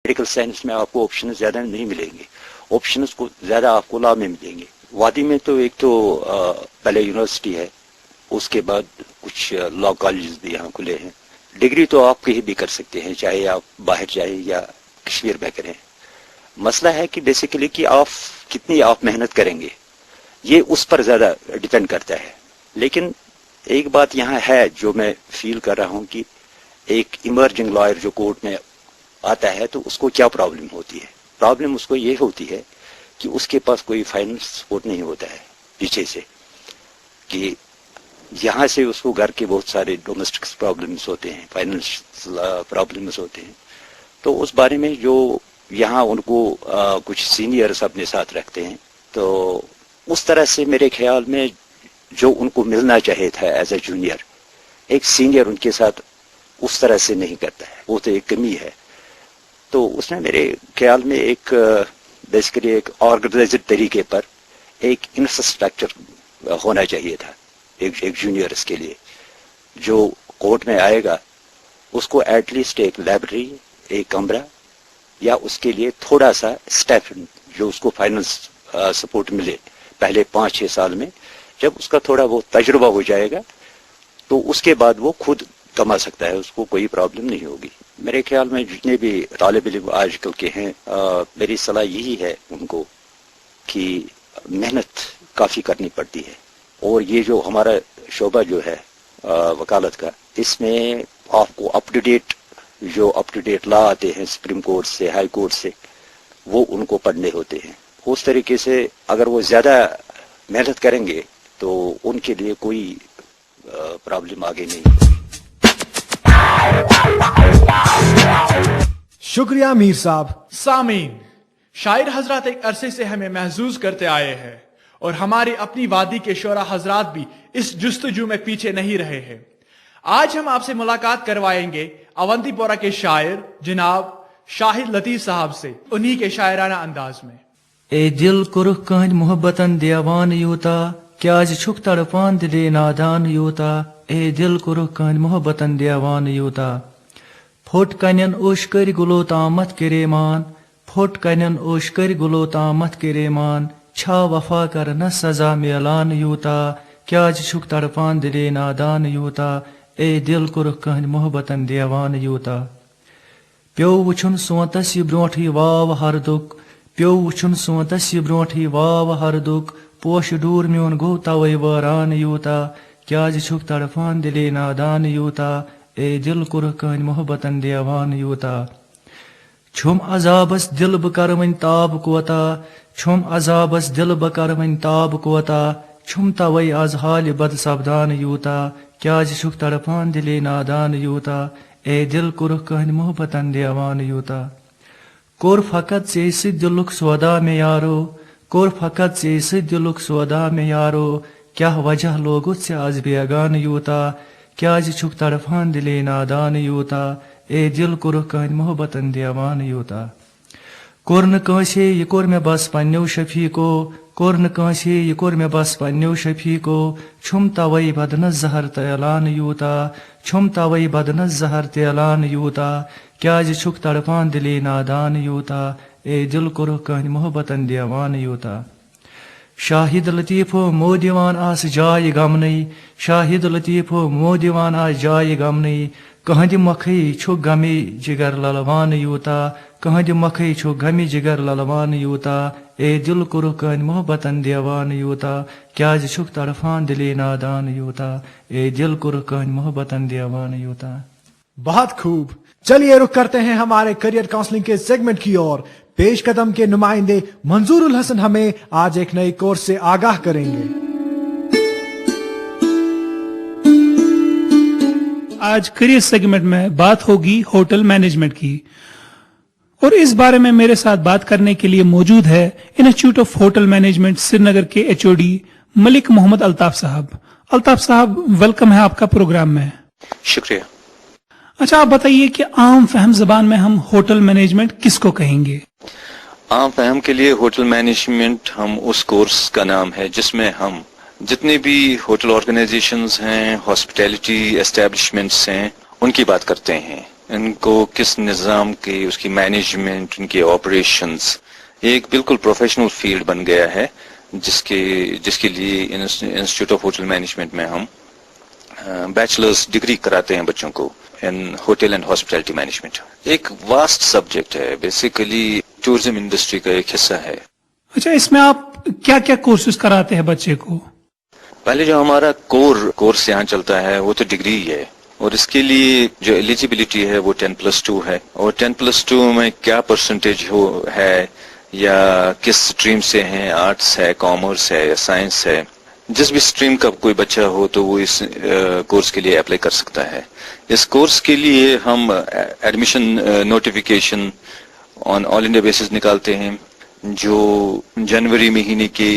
Medical science में आपको option ज़्यादा नहीं मिलेंगे, ऑप्शन को ज़्यादा आपको लॉ में मिलेंगे। वादी में तो एक तो पहले यूनिवर्सिटी है, उसके बाद कुछ लॉ कॉलेज भी यहाँ खुले हैं। डिग्री तो आप कहीं भी कर सकते हैं, चाहे आप बाहर जाए या कश्मीर में करें। मसला है कि बेसिकली कि आप कितनी आप मेहनत करेंगे, ये उस पर ज़्यादा डिपेंड करता है। लेकिन एक बात यहाँ है जो मैं फील कर रहा हूँ कि एक इमर्जिंग लॉयर जो कोर्ट में आता है तो उसको क्या प्रॉब्लम होती है। प्रॉब्लम उसको ये होती है कि उसके पास कोई फाइनेंस सपोर्ट नहीं होता है पीछे से, कि यहाँ से उसको घर के बहुत सारे डोमेस्टिक प्रॉब्लम्स होते हैं, फाइनेंस प्रॉब्लम्स होते हैं। तो उस बारे में जो यहाँ उनको कुछ सीनियर्स अपने साथ रखते हैं, तो उस तरह से मेरे ख्याल में जो उनको मिलना चाहिए था एज ए जूनियर, एक सीनियर उनके साथ उस तरह से नहीं करता है, वो तो एक कमी है। तो उसने मेरे ख्याल में एक बेसिकली एक ऑर्गेनाइज्ड तरीके पर एक इंफ्रास्ट्रक्चर होना चाहिए था एक जूनियर्स के लिए। जो कोर्ट में आएगा उसको एटलीस्ट एक लाइब्रेरी, एक कमरा, या उसके लिए थोड़ा सा स्टाफ जो उसको फाइनेंस सपोर्ट मिले पहले 5-6 साल में। जब उसका थोड़ा बहुत तजुर्बा हो जाएगा तो उसके बाद वो खुद कमा सकता है, उसको कोई प्रॉब्लम नहीं होगी। मेरे ख्याल में जितने भी तालिब इल्म आजकल के हैं, मेरी सलाह यही है उनको कि मेहनत काफ़ी करनी पड़ती है। और ये जो हमारा शोबा जो है वकालत का, इसमें आपको अप टू डेट लॉ आते हैं सुप्रीम कोर्ट से, हाई कोर्ट से, वो उनको पढ़ने होते हैं। उस तरीके से अगर वो ज़्यादा मेहनत करेंगे तो उनके लिए कोई प्रॉब्लम आगे नहीं। शुक्रिया मीर साहब। सामीन, शायर हजरात एक अरसे से हमें महसूस करते आए हैं और हमारी अपनी वादी के शोरा हजरात भी इस जुस्तजू में पीछे नहीं रहे हैं। आज हम आपसे मुलाकात करवाएंगे अवंतीपोरा के शायर जनाब शाहिद लतीफ साहब से, उन्हीं के शायराना अंदाज में। ए दिल कुरुख कहन मोहब्बतन देवान यूता, क्या छुक तड़पान दिले नादान यूता। ए दिल कुरुख कहन मोहब्बतन देवान यूता। फोट कन्यन ओशकर गुलो तामत किरेमान, फोट कन्यन ओशकर गुलो तामत किरेमान। छा वफा कर न सजा मेलान यूता, क्या छुक तड़पान दिले नादान यूता। ए दिल कुरुख कहन मोहब्बतन देवान यूता। प्यो वुछुन सोतस यह ब्रोठी वाव हरदुक, प्यो वुछुन सोतस यह ब्रोठी वाव हरदुक। पोश डूर म्योन गो तवै वरान यूता, क्या छुक तड़फान दिले नादान यूता। ए दिल कुरुख कहन मोहब्बतन देवान यूता। छुम अजाबस दिल बकर वन ताब कोता, छुम अजाबस दिल बकर वन ताब कोता। छुम तवै आज हाल बद सब्दान यूता, क्या छुक तड़फान दिले नादान यूता। ए दिल कुरुख कहन मोहब्बतन देवान यूता। कोर फकत से दिलुक सौदा में यारो, कोर फकत से दिलुक सौदा में यारो। क्या वजह लोगों से आज बेगान यूता, क्या छुक तड़फान दिले नादान यूता। ए दिल कुरुख कहन मोहब्बतन देवान यूता। कोर्न कांसे ये कोर में बस पन्यो शफीको, कोर्न कांसे ये कोर में बस पन्यो शफीको। छुम तवै बदन जहर तैलान यूता, छुम तवै बदन जहर तैलान यूता। क्या छुक तड़पान दिले नादान यूता। ए दिल कुरुख कहन मोहब्बतन देवान यूता। शाहिद लतीफो मो दीवान आस जाय गमनई, शाहिद लतीफो मो दीवान आस जाय गमनई। कहद मखई छु गमी जिगर ललवान यूता, कहद मखई छु गमी जिगर ललवान यूता। ए दिल कुरुख कहन मोहब्बतन देवान यूता, क्या छुक तड़फान दिले नादान यूता। ए दिल कुरुख कहन मोहब्बतन देवान यूता। बहुत खूब। चलिए रुख करते हैं हमारे करियर काउंसलिंग के सेगमेंट की ओर। पेश कदम के नुमाइंदे मंजूरुल हसन हमें आज एक नए कोर्स से आगाह करेंगे। आज करियर सेगमेंट में बात होगी होटल मैनेजमेंट की, और इस बारे में मेरे साथ बात करने के लिए मौजूद है institute of hotel management Srinagar के एचओडी मलिक मोहम्मद अल्ताफ साहब। अल्ताफ साहब, वेलकम है आपका प्रोग्राम में। शुक्रिया। अच्छा, आप बताइए कि आम फहम जबान में हम होटल मैनेजमेंट किसको कहेंगे? आम फहम के लिए होटल मैनेजमेंट हम उस कोर्स का नाम है जिसमें हम जितने भी होटल ऑर्गेनाइजेशंस हैं, हॉस्पिटैलिटी एस्टेब्लिशमेंट्स हैं, उनकी बात करते हैं। ان کو کس نظام کی اس کی مینجمنٹ ان کے آپریشنز ایک بالکل پروفیشنل فیلڈ بن گیا ہے جس کے لیے انسٹیٹیوٹ آف ہوٹل مینجمنٹ میں ہم بیچلرز ڈگری کراتے ہیں بچوں کو ان ہوٹل اینڈ ہاسپٹیلٹی مینجمنٹ. ایک واسٹ سبجیکٹ ہے, بیسیکلی ٹورزم انڈسٹری کا ایک حصہ ہے. اچھا, اس میں آپ کیا کیا کورسز کراتے ہیں بچے کو؟ پہلے جو ہمارا کورس یہاں چلتا ہے وہ تو ڈگری ہی ہے, اور اس کے لیے جو ایلیجیبلٹی ہے وہ 10+2 ہے, اور 10+2 میں کیا پرسنٹیج ہے یا کس سٹریم سے ہیں, آرٹس ہے, کامرس ہے یا سائنس ہے, جس بھی سٹریم کا کوئی بچہ ہو تو وہ اس کورس کے لیے اپلائی کر سکتا ہے. اس کورس کے لیے ہم admission notification on all India basis نکالتے ہیں جو جنوری مہینے کے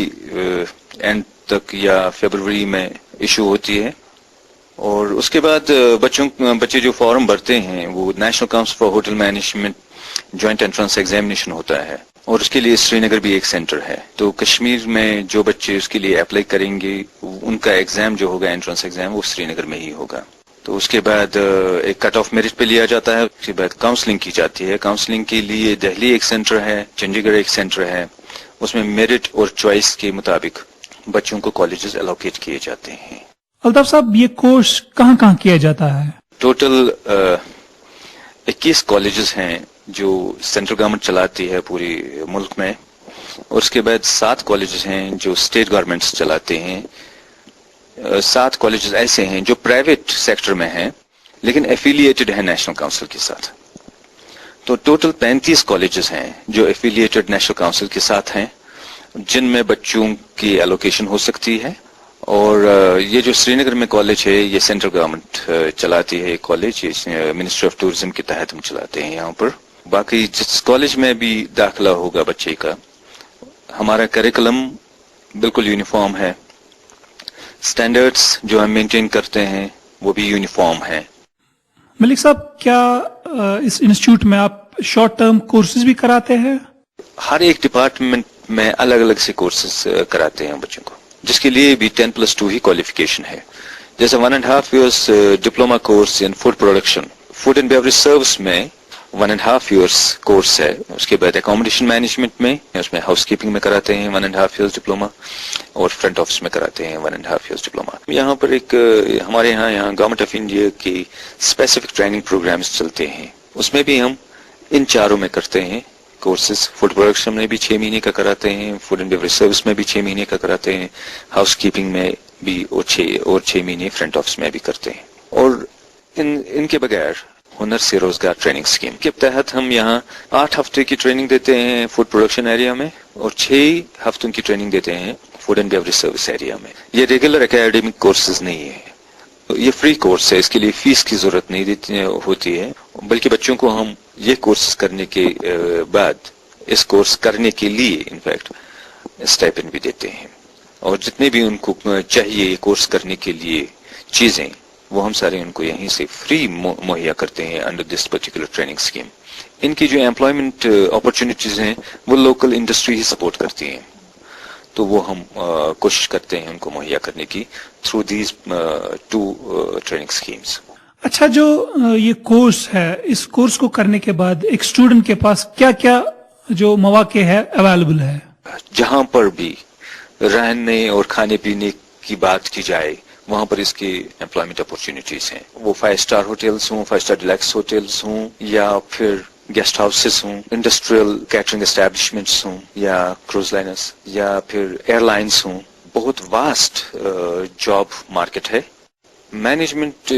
اینڈ تک یا فیبروری میں ایشو ہوتی ہے, اور اس کے بعد بچے جو فارم بھرتے ہیں وہ national council for hotel management joint entrance examination ہوتا ہے, اور اس کے لیے سری نگر بھی ایک سینٹر ہے. تو کشمیر میں جو بچے اس کے لیے اپلائی کریں گے ان کا ایگزام جو ہوگا انٹرنس ایگزام وہ سری نگر میں ہی ہوگا. تو اس کے بعد ایک کٹ آف میرٹ پہ لیا جاتا ہے, اس کے بعد کاؤنسلنگ کی جاتی ہے. کاؤنسلنگ کے لیے دہلی ایک سینٹر ہے, چنڈی گڑھ ایک سینٹر ہے, اس میں میرٹ اور چوائس کے مطابق بچوں کو کالجز الوکیٹ کیے جاتے ہیں. الطاف صاحب, یہ کورس کہاں کہاں کیا جاتا ہے؟ ٹوٹل 21 کالجز ہیں جو سینٹرل گورنمنٹ چلاتی ہے پوری ملک میں, اور اس کے بعد 7 کالجز ہیں جو اسٹیٹ گورنمنٹس چلاتے ہیں. 7 کالجز ایسے ہیں جو پرائیویٹ سیکٹر میں ہیں لیکن ایفیلیٹڈ ہیں نیشنل کاؤنسل کے ساتھ. تو ٹوٹل 35 کالجز ہیں جو ایفیلیٹڈ نیشنل کاؤنسل کے ساتھ ہیں جن میں بچوں کی ایلوکیشن ہو سکتی ہے. اور یہ جو سری نگر میں کالج ہے یہ سینٹرل گورنمنٹ چلاتی ہے. کالج منسٹری آف ٹورزم کے تحت ہم چلاتے ہیں یہاں پر. باقی جس کالج میں بھی داخلہ ہوگا بچے کا, ہمارا کریکولم بالکل یونیفارم ہے, سٹینڈرڈز جو ہم مینٹین کرتے ہیں وہ بھی یونیفارم ہیں. ملک صاحب, کیا اس انسٹیٹیوٹ میں آپ شارٹ ٹرم کورسز بھی کراتے ہیں؟ ہر ایک ڈپارٹمنٹ میں الگ الگ سے کورسز کراتے ہیں بچوں کو, جس کے لیے بھی 10+2 ہی کوالیفیکیشن ہے. جیسے 1.5 years diploma course in food production, food and beverage service میں 1.5 ایئرس کورس ہے. اس کے بعد اکاموڈیشن مینجمنٹ میں اس میں ہاؤس کیپنگ میں کراتے ہیں 1.5 ایئرس ڈپلوما, اور فرنٹ آفس میں کراتے ہیں 1.5 ایئرس ڈپلوما. یہاں پر ایک ہمارے یہاں گورنمنٹ آف انڈیا کی اسپیسیفک ٹریننگ پروگرامز چلتے ہیں, اس میں بھی ہم ان چاروں میں کرتے ہیں کورسز. فوڈ پروڈکشن میں بھی 6 مہینے کا کراتے ہیں, فوڈ اینڈ بیوریج سروس میں بھی 6 مہینے کا کراتے ہیں, ہاؤس کیپنگ میں بھی اور 6 مہینے فرنٹ آفس میں بھی کرتے ہیں. اور ان کے بغیر ہنر سے روزگار ٹریننگ اسکیم کے تحت ہم یہاں 8 ہفتے کی ٹریننگ دیتے ہیں فوڈ پروڈکشن ایریا میں, اور 6 ہفتوں کی ٹریننگ دیتے ہیں food and beverage service area میں. یہ ریگولر اکیڈمک کورسز نہیں ہے, یہ فری کورس ہے, اس کے لیے فیس کی ضرورت نہیں ہوتی ہے, بلکہ بچوں کو ہم یہ کورسز کرنے کے بعد اس کورس کرنے کے لیے انفیکٹ اسٹائپنڈ بھی دیتے ہیں, اور جتنے بھی ان کو چاہیے یہ کورس کرنے کے لیے چیزیں وہ ہم سارے ان کو یہیں سے فری مہیا کرتے ہیں under this particular training scheme. ان کی جو امپلائمنٹ اپرچونیٹیز ہیں وہ لوکل انڈسٹری ہی سپورٹ کرتی ہیں, تو وہ ہم کوشش کرتے ہیں ان کو مہیا کرنے کی تھرو دیز 2 ٹریننگ اسکیمز. اچھا, جو یہ کورس ہے, اس کورس کو کرنے کے بعد ایک اسٹوڈنٹ کے پاس کیا کیا جو مواقع ہے اویلیبل ہے؟ جہاں پر بھی رہنے اور کھانے پینے کی بات کی جائے وہاں پر اس کی امپلائمنٹ اپرچونیٹیز ہیں. وہ 5 اسٹار ہوٹلز ہوں, 5 اسٹار ڈیلکس ہوٹلز ہوں, یا پھر گیسٹ ہاؤسز ہوں, انڈسٹریل کیٹرنگ اسٹیبلشمنٹس ہوں, یا کروز لائنرز, یا پھر ایئر لائنز ہوں. بہت واسٹ جاب مارکیٹ ہے. مینجمنٹ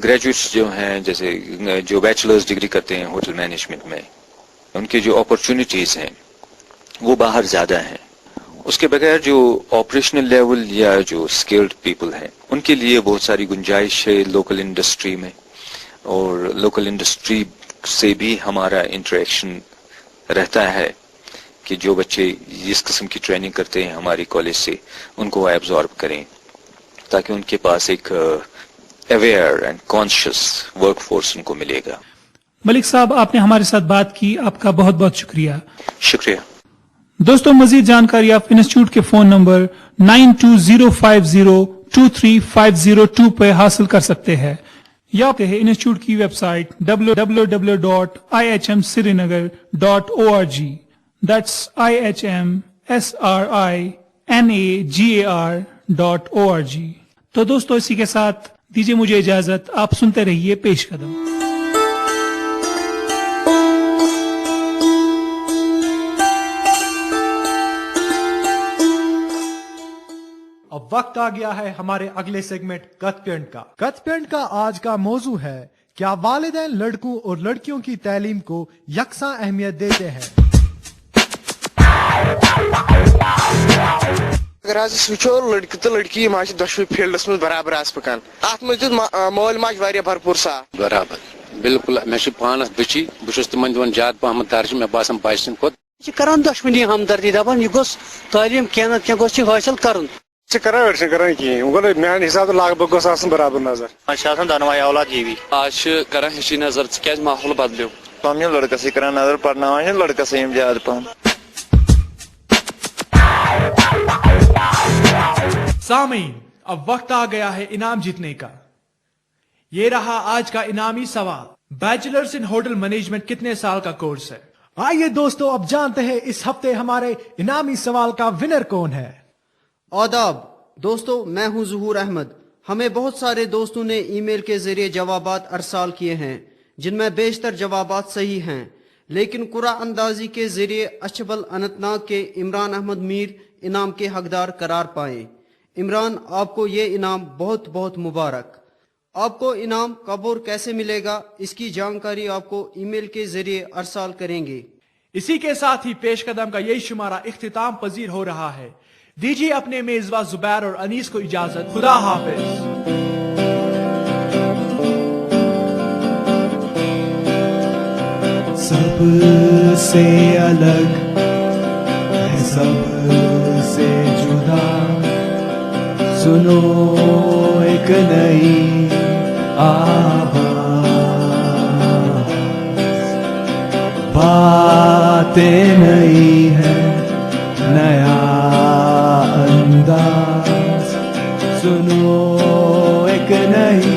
گریجویٹس جو ہیں, جیسے جو بیچلرز ڈگری کرتے ہیں ہوٹل مینجمنٹ میں, ان کی جو اپرچونیٹیز ہیں وہ باہر زیادہ ہیں. اس کے بغیر جو آپریشنل لیول یا جو اسکلڈ پیپل ہیں ان کے لیے بہت ساری گنجائش ہے لوکل انڈسٹری میں, اور لوکل انڈسٹری سے بھی ہمارا انٹریکشن رہتا ہے کہ جو بچے اس قسم کی ٹریننگ کرتے ہیں ہماری کالج سے ان کو ایبزارب کریں, تاکہ ان کے پاس ایک aware and conscious workforce ان کو ملے گا. ملک صاحب, آپ نے ہمارے ساتھ بات کی, آپ کا بہت بہت شکریہ. شکریہ. دوستوں, مزید جانکاری آپ انسٹیٹیوٹ کے فون نمبر 9205023502 پہ حاصل کر سکتے ہیں. या इंस्टीट्यूट की वेबसाइट www.ihmsrinagar.org। That's ihmsrinagar.org। तो दोस्तों इसी के साथ दीजिए मुझे इजाजत, आप सुनते रहिए पेश कदम। अब वक्त आ गया है हमारे अगले सेगमेंट कथपेंट का। कथपेंट का आज का मौजू है, क्या वालिदैन लड़कों और लड़कियों की तालीम को यकसा अहमियत देते हैं। अगर आज वो लड़की तो लड़की दशवे फील्डस में बराबर पकान अत मज मोल माज भरपूर साथ बराबर बिल्कुल मे पानस बची बहुत तिमन दिन ज्यादा पहम तरज मे बासान बचन खुद करान दशवनी हमदर्दी दपान यह गोस तालीम क्या हासिल कर मान हिसाब लग भग बराबर नजर दनवाई औलाद ये भी आज कर हिस्सी नजर क्या माहौल बदलो कम लड़कस कर नजर पढ़ना लड़कस ज्यादा पहन। सामीन, अब वक्त आ गया है इनाम जीतने का। ये रहा आज का इनामी सवाल। बैचलर्स इन होटल मैनेजमेंट कितने साल का कोर्स है? आइए दोस्तों अब जानते हैं इस हफ्ते हमारे इनामी सवाल का विनर कौन है। आदाब दोस्तों, मैं हूं ज़हूर अहमद। हमें बहुत सारे दोस्तों ने ईमेल के जरिए जवाबात अरसाल किए हैं जिनमें बेशतर जवाबात सही हैं, लेकिन कुरा अंदाजी के जरिए अशबल अनंतनाग के इमरान अहमद मीर इनाम के हकदार करार पाए। इमरान, आपको ये इनाम बहुत बहुत मुबारक। आपको इनाम कब और कैसे मिलेगा इसकी जानकारी आपको ईमेल के जरिए अरसाल करेंगे। इसी के साथ ही पेश कदम का यही शुमारा इख्तिताम पजीर हो रहा है। दीजिए अपने मेजबा जुबैर और अनीस को इजाजत। खुदा हाफिज। सबसे अलग है सबसे जुदा, सुनो एक नई आवाज, बातें नई है नया अंदाज, सुनो एक नई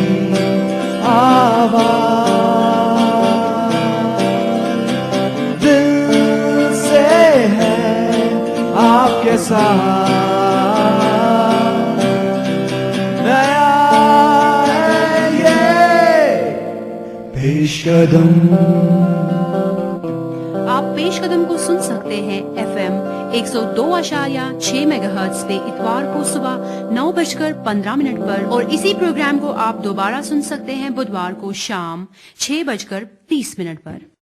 आवाज, दिल से है आपके साथ, नया है ये पेश कदम। आप पेश कदम को सुन सकते हैं FM 102.6 मेगाहर्ट्ज पे इतवार को सुबह 9:15 पर, और इसी प्रोग्राम को आप दोबारा सुन सकते हैं बुधवार को शाम 6:30 पर।